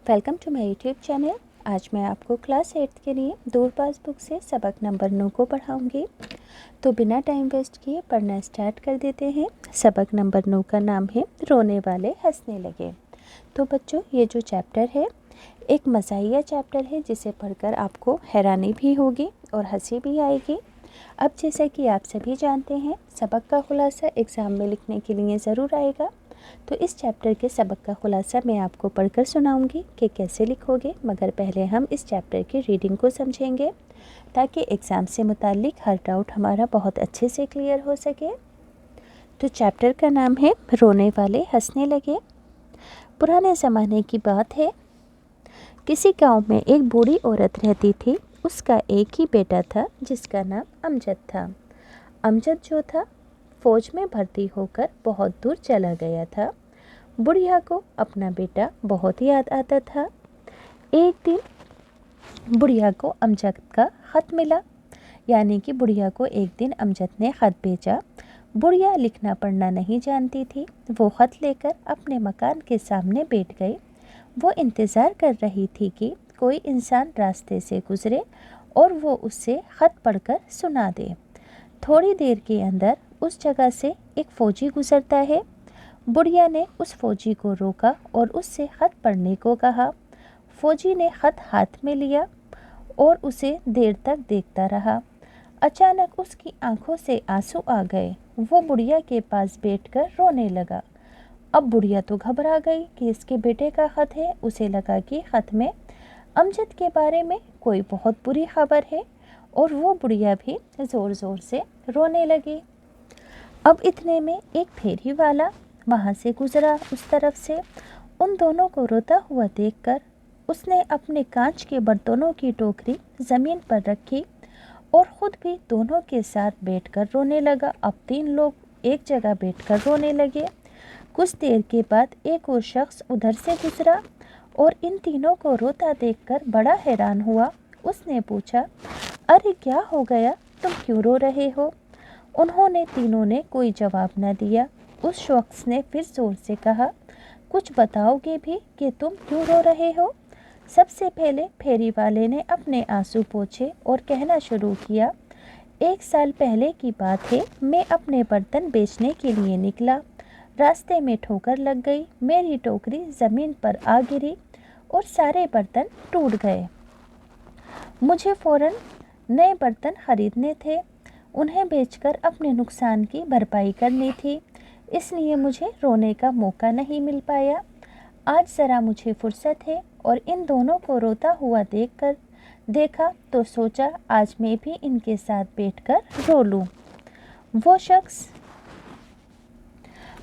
Welcome to my YouTube channel. आज मैं आपको क्लास 8 के लिए दूरपास बुक से सबक नंबर 9 को पढ़ाऊंगी। तो बिना टाइम वेस्ट किए पढ़ना स्टार्ट कर देते हैं। सबक नंबर 9 का नाम है रोने वाले हंसने लगे। तो बच्चों, ये जो चैप्टर है एक मज़ाहिया चैप्टर है जिसे पढ़कर आपको हैरानी भी होगी और हंसी भी आएगी। अब जैसा कि आप सभी जानते हैं, सबक का खुलासा एग्ज़ाम में लिखने के लिए ज़रूर आएगा। तो इस चैप्टर के सबक का खुलासा मैं आपको पढ़कर सुनाऊंगी कि कैसे लिखोगे, मगर पहले हम इस चैप्टर की रीडिंग को समझेंगे ताकि एग्ज़ाम से मुताल्लिक हर डाउट हमारा बहुत अच्छे से क्लियर हो सके। तो चैप्टर का नाम है रोने वाले हंसने लगे। पुराने ज़माने की बात है। किसी गांव में एक बूढ़ी औरत रहती थी। उसका एक ही बेटा था जिसका नाम अमजद था। अमजद जो था फ़ौज में भर्ती होकर बहुत दूर चला गया था। बुढ़िया को अपना बेटा बहुत याद आता था। एक दिन बुढ़िया को अमजद का ख़त मिला, यानी कि बुढ़िया को एक दिन अमजद ने ख़त भेजा। बुढ़िया लिखना पढ़ना नहीं जानती थी। वो ख़त लेकर अपने मकान के सामने बैठ गई। वो इंतज़ार कर रही थी कि कोई इंसान रास्ते से गुज़रे और वो उससे ख़त पढ़कर सुना दे। थोड़ी देर के अंदर उस जगह से एक फ़ौजी गुज़रता है। बुढ़िया ने उस फ़ौजी को रोका और उससे ख़त पढ़ने को कहा। फ़ौजी ने ख़त हाथ में लिया और उसे देर तक देखता रहा। अचानक उसकी आंखों से आंसू आ गए। वो बुढ़िया के पास बैठकर रोने लगा। अब बुढ़िया तो घबरा गई कि इसके बेटे का ख़त है। उसे लगा कि ख़त में अमजद के बारे में कोई बहुत बुरी खबर है और वो बुढ़िया भी ज़ोर ज़ोर से रोने लगी। अब इतने में एक फेरी वाला वहाँ से गुज़रा उस तरफ से। उन दोनों को रोता हुआ देखकर उसने अपने कांच के बर्तनों की टोकरी ज़मीन पर रखी और ख़ुद भी दोनों के साथ बैठकर रोने लगा। अब 3 लोग एक जगह बैठकर रोने लगे। कुछ देर के बाद एक और शख्स उधर से गुज़रा और इन तीनों को रोता देखकर बड़ा हैरान हुआ। उसने पूछा, अरे क्या हो गया, तुम क्यों रो रहे हो? उन्होंने तीनों ने कोई जवाब न दिया। उस शख्स ने फिर ज़ोर से कहा, कुछ बताओगे भी कि तुम क्यों रो रहे हो? सबसे पहले फेरी वाले ने अपने आंसू पोंछे और कहना शुरू किया, 1 साल पहले की बात है। मैं अपने बर्तन बेचने के लिए निकला। रास्ते में ठोकर लग गई। मेरी टोकरी ज़मीन पर आ गिरी और सारे बर्तन टूट गए। मुझे फ़ौरन नए बर्तन ख़रीदने थे। उन्हें बेचकर अपने नुकसान की भरपाई करनी थी, इसलिए मुझे रोने का मौका नहीं मिल पाया। आज ज़रा मुझे फुर्सत है और इन दोनों को रोता हुआ देखा तो सोचा आज मैं भी इनके साथ बैठकर रो लूं। वो शख्स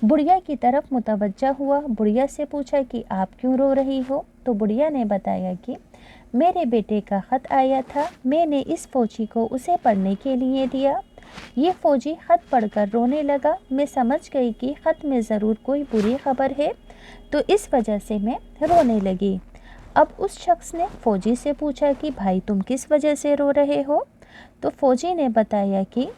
बुढ़िया की तरफ मुतवज्जा हुआ। बुढ़िया से पूछा कि आप क्यों रो रही हो? तो बुढ़िया ने बताया कि मेरे बेटे का ख़त आया था। मैंने इस फ़ौजी को उसे पढ़ने के लिए दिया। ये फ़ौजी ख़त पढ़कर रोने लगा। मैं समझ गई कि ख़त में ज़रूर कोई बुरी खबर है, तो इस वजह से मैं रोने लगी। अब उस शख्स ने फ़ौजी से पूछा कि भाई तुम किस वजह से रो रहे हो? तो फ़ौजी ने बताया कि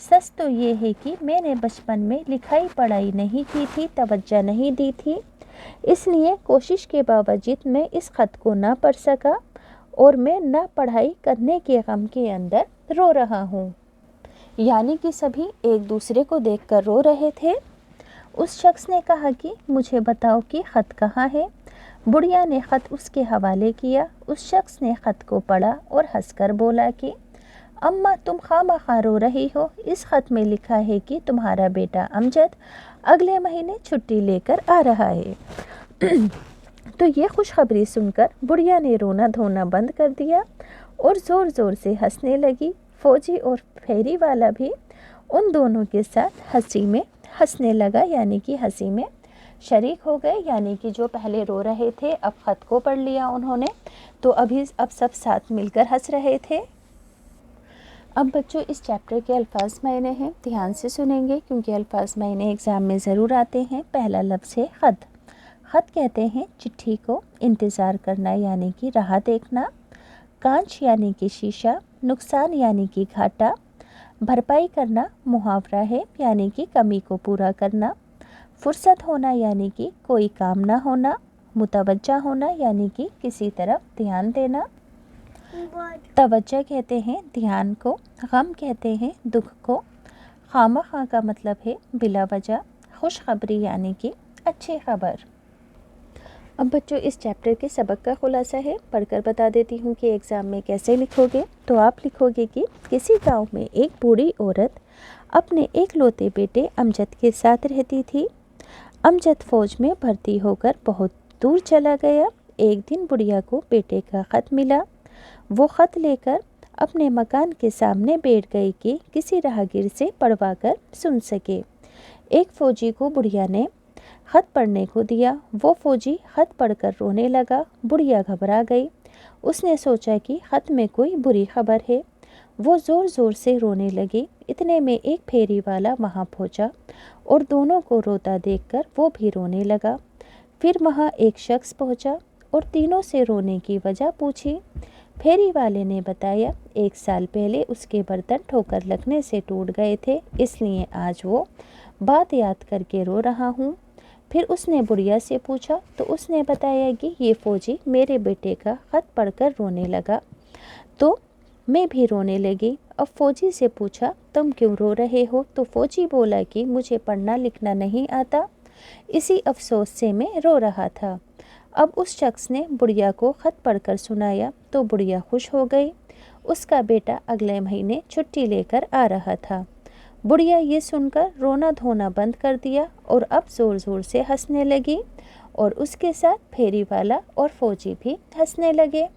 सच तो ये है कि मैंने बचपन में लिखाई पढ़ाई नहीं की थी, तवज्जो नहीं दी थी, इसलिए कोशिश के बावजूद मैं इस ख़त को ना पढ़ सका और मैं ना पढ़ाई करने के गम के अंदर रो रहा हूँ। यानी कि सभी एक दूसरे को देखकर रो रहे थे। उस शख्स ने कहा कि मुझे बताओ कि ख़त कहाँ है? बुढ़िया ने ख़त उसके हवाले किया। उस शख्स ने ख़त को पढ़ा और हंसकर बोला कि अम्मा तुम खामखा रो रही हो। इस ख़त में लिखा है कि तुम्हारा बेटा अमजद अगले महीने छुट्टी लेकर आ रहा है। तो ये खुशखबरी सुनकर बुढ़िया ने रोना धोना बंद कर दिया और ज़ोर ज़ोर से हंसने लगी। फ़ौजी और फेरी वाला भी उन दोनों के साथ हंसी में हंसने लगा, यानी कि हंसी में शरीक हो गए। यानी कि जो पहले रो रहे थे अब ख़त को पढ़ लिया उन्होंने, तो अब सब साथ मिलकर हंस रहे थे। अब बच्चों, इस चैप्टर के अल्फाज मायने हैं, ध्यान से सुनेंगे क्योंकि अल्फाज मायने एग्ज़ाम में ज़रूर आते हैं। पहला लफ्ज़ है ख़त। ख़त कहते हैं चिट्ठी को। इंतज़ार करना यानी कि राह देखना। कांच यानी कि शीशा। नुकसान यानी कि घाटा। भरपाई करना मुहावरा है, यानी कि कमी को पूरा करना। फुर्सत होना यानी कि कोई काम ना होना। मुतवज्जा होना यानी कि किसी तरफ ध्यान देना। तवज्जा कहते हैं ध्यान को, गम कहते हैं दुख को, खामखा का मतलब है बिला वजह, खुशखबरी यानी कि अच्छी खबर। अब बच्चों इस चैप्टर के सबक का खुलासा है, पढ़कर बता देती हूँ कि एग्ज़ाम में कैसे लिखोगे। तो आप लिखोगे कि किसी गांव में एक बूढ़ी औरत अपने एकलौते बेटे अमजद के साथ रहती थी। अमजद फ़ौज में भर्ती होकर बहुत दूर चला गया। एक दिन बुढ़िया को बेटे का ख़त मिला। वो ख़त लेकर अपने मकान के सामने बैठ गई कि किसी राहगीर से पढ़वा कर सुन सके। एक फ़ौजी को बुढ़िया ने ख़त पढ़ने को दिया। वो फ़ौजी ख़त पढ़कर रोने लगा। बुढ़िया घबरा गई। उसने सोचा कि ख़त में कोई बुरी खबर है। वो ज़ोर ज़ोर से रोने लगी। इतने में एक फेरी वाला वहाँ पहुँचा और दोनों को रोता देखकर वो भी रोने लगा। फिर वहाँ एक शख्स पहुँचा और तीनों से रोने की वजह पूछी। फेरी वाले ने बताया 1 साल पहले उसके बर्तन ठोकर लगने से टूट गए थे, इसलिए आज वो बात याद करके रो रहा हूँ। फिर उसने बुढ़िया से पूछा तो उसने बताया कि ये फ़ौजी मेरे बेटे का ख़त पढ़कर रोने लगा तो मैं भी रोने लगी। अब फ़ौजी से पूछा तुम क्यों रो रहे हो? तो फ़ौजी बोला कि मुझे पढ़ना लिखना नहीं आता, इसी अफसोस से मैं रो रहा था। अब उस शख्स ने बुढ़िया को ख़त पढ़कर सुनाया तो बुढ़िया खुश हो गई। उसका बेटा अगले महीने छुट्टी लेकर आ रहा था। बुढ़िया ये सुनकर रोना धोना बंद कर दिया और अब ज़ोर ज़ोर से हंसने लगी और उसके साथ फेरी वाला और फ़ौजी भी हंसने लगे।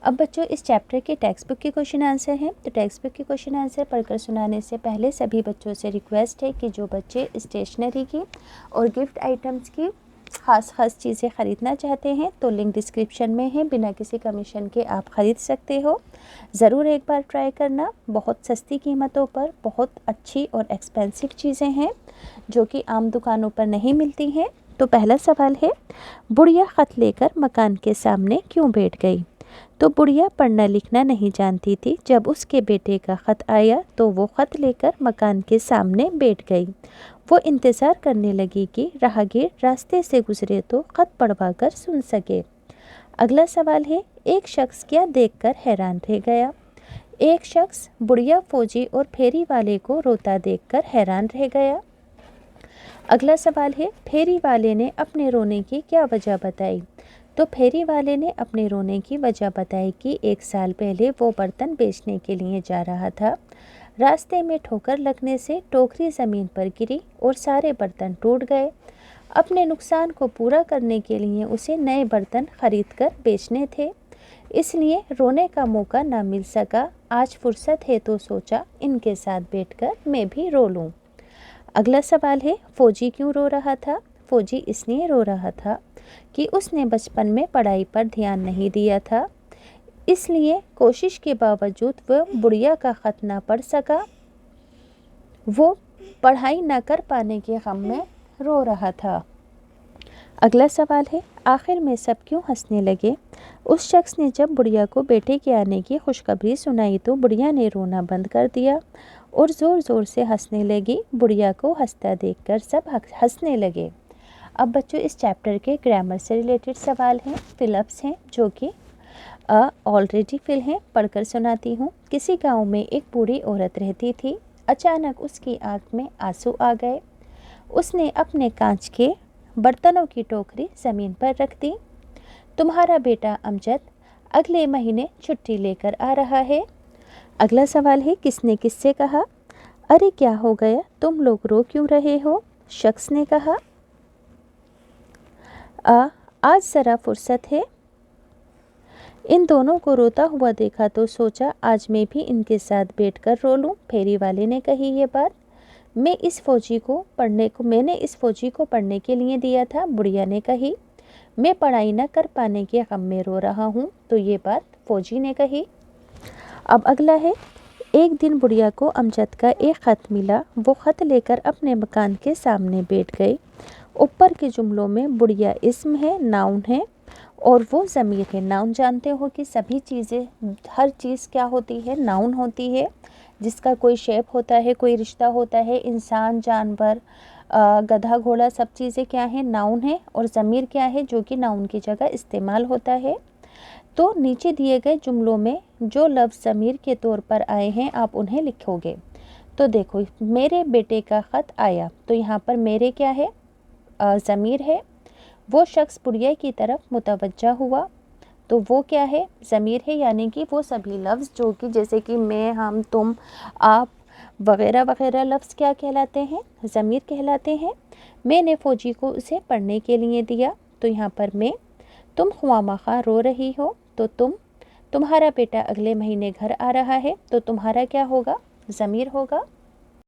अब बच्चों इस चैप्टर के टेक्स्ट बुक के क्वेश्चन आंसर हैं। तो टेक्स्ट बुक के क्वेश्चन आंसर पढ़कर सुनाने से पहले सभी बच्चों से रिक्वेस्ट है कि जो बच्चे स्टेशनरी की और गिफ्ट आइटम्स की ख़ास चीज़ें ख़रीदना चाहते हैं तो लिंक डिस्क्रिप्शन में है, बिना किसी कमीशन के आप ख़रीद सकते हो। ज़रूर एक बार ट्राई करना। बहुत सस्ती कीमतों पर बहुत अच्छी और एक्सपेंसिव चीज़ें हैं जो कि आम दुकानों पर नहीं मिलती हैं। तो पहला सवाल है, बुढ़िया ख़त लेकर मकान के सामने क्यों बैठ गई? तो बुढ़िया पढ़ना लिखना नहीं जानती थी। जब उसके बेटे का ख़त आया तो वो ख़त लेकर मकान के सामने बैठ गई। वो इंतज़ार करने लगी कि राहगीर रास्ते से गुजरे तो ख़त पढ़वा कर सुन सके। अगला सवाल है, एक शख्स क्या देखकर हैरान रह गया? एक शख्स बुढ़िया, फ़ौजी और फेरी वाले को रोता देखकर हैरान रह गया। अगला सवाल है, फेरी वाले ने अपने रोने की क्या वजह बताई? तो फेरी वाले ने अपने रोने की वजह बताई कि 1 साल पहले वो बर्तन बेचने के लिए जा रहा था। रास्ते में ठोकर लगने से टोकरी ज़मीन पर गिरी और सारे बर्तन टूट गए। अपने नुकसान को पूरा करने के लिए उसे नए बर्तन खरीद कर बेचने थे, इसलिए रोने का मौका ना मिल सका। आज फुर्सत है तो सोचा इनके साथ बैठकर मैं भी रो लूँ। अगला सवाल है, फ़ौजी क्यों रो रहा था? फ़ौजी इसलिए रो रहा था कि उसने बचपन में पढ़ाई पर ध्यान नहीं दिया था, इसलिए कोशिश के बावजूद वह बुढ़िया का ख़त ना पढ़ सका। वो पढ़ाई ना कर पाने के गम में रो रहा था। अगला सवाल है, आखिर में सब क्यों हंसने लगे? उस शख्स ने जब बुढ़िया को बेटे के आने की खुशखबरी सुनाई तो बुढ़िया ने रोना बंद कर दिया और ज़ोर ज़ोर से हंसने लगी। बुढ़िया को हंसता देखकर सब हंसने लगे। अब बच्चों इस चैप्टर के ग्रामर से रिलेटेड सवाल हैं, फिलअप्स हैं जो कि ऑलरेडी फिल हैं। पढ़कर सुनाती हूँ। किसी गांव में एक बूढ़ी औरत रहती थी। अचानक उसकी आंख में आंसू आ गए। उसने अपने कांच के बर्तनों की टोकरी ज़मीन पर रख दी। तुम्हारा बेटा अमजद अगले महीने छुट्टी लेकर आ रहा है। अगला सवाल है, किसने किससे कहा? अरे क्या हो गया, तुम लोग रो क्यों रहे हो? शख्स ने कहा, आज ज़रा फुर्सत है। इन दोनों को रोता हुआ देखा तो सोचा आज मैं भी इनके साथ बैठकर रो लूं। फेरी वाले ने कही ये बात। मैंने इस फ़ौजी को पढ़ने के लिए दिया था। बुढ़िया ने कही, मैं पढ़ाई न कर पाने के गम में रो रहा हूँ। तो ये बात फ़ौजी ने कही। अब अगला है, एक दिन बुढ़िया को अमजद का एक ख़त मिला। वो ख़त लेकर अपने मकान के सामने बैठ गई। ऊपर के जुमलों में बुढ़िया इस्म है, नाउन है और वो ज़मीर है। नाउन जानते हो कि सभी चीज़ें, हर चीज़ क्या होती है? नाउन होती है, जिसका कोई शेप होता है, कोई रिश्ता होता है। इंसान, जानवर, गधा घोड़ा सब चीज़ें क्या हैं, नाउन है, और ज़मीर क्या है जो कि नाउन की जगह इस्तेमाल होता है। तो नीचे दिए गए जुमलों में जो लफ्ज़ ज़मीर के तौर पर आए हैं आप उन्हें लिखोगे। तो देखो, मेरे बेटे का ख़त आया, तो यहाँ पर मेरे क्या है, ज़मीर है। वो शख्स बुढ़िया की तरफ मुतवज्जा हुआ, तो वो क्या है, ज़मीर है, यानी कि वो सभी लफ्ज़ जो कि जैसे कि मैं, हम, तुम, आप वग़ैरह वग़ैरह लफ्ज़ क्या कहलाते हैं, ज़मीर कहलाते हैं। मैंने फ़ौजी को उसे पढ़ने के लिए दिया, तो यहाँ पर मैं। तुम ख्वामखा रो रही हो, तो तुम। तुम्हारा बेटा अगले महीने घर आ रहा है, तो तुम्हारा क्या होगा, ज़मीर होगा।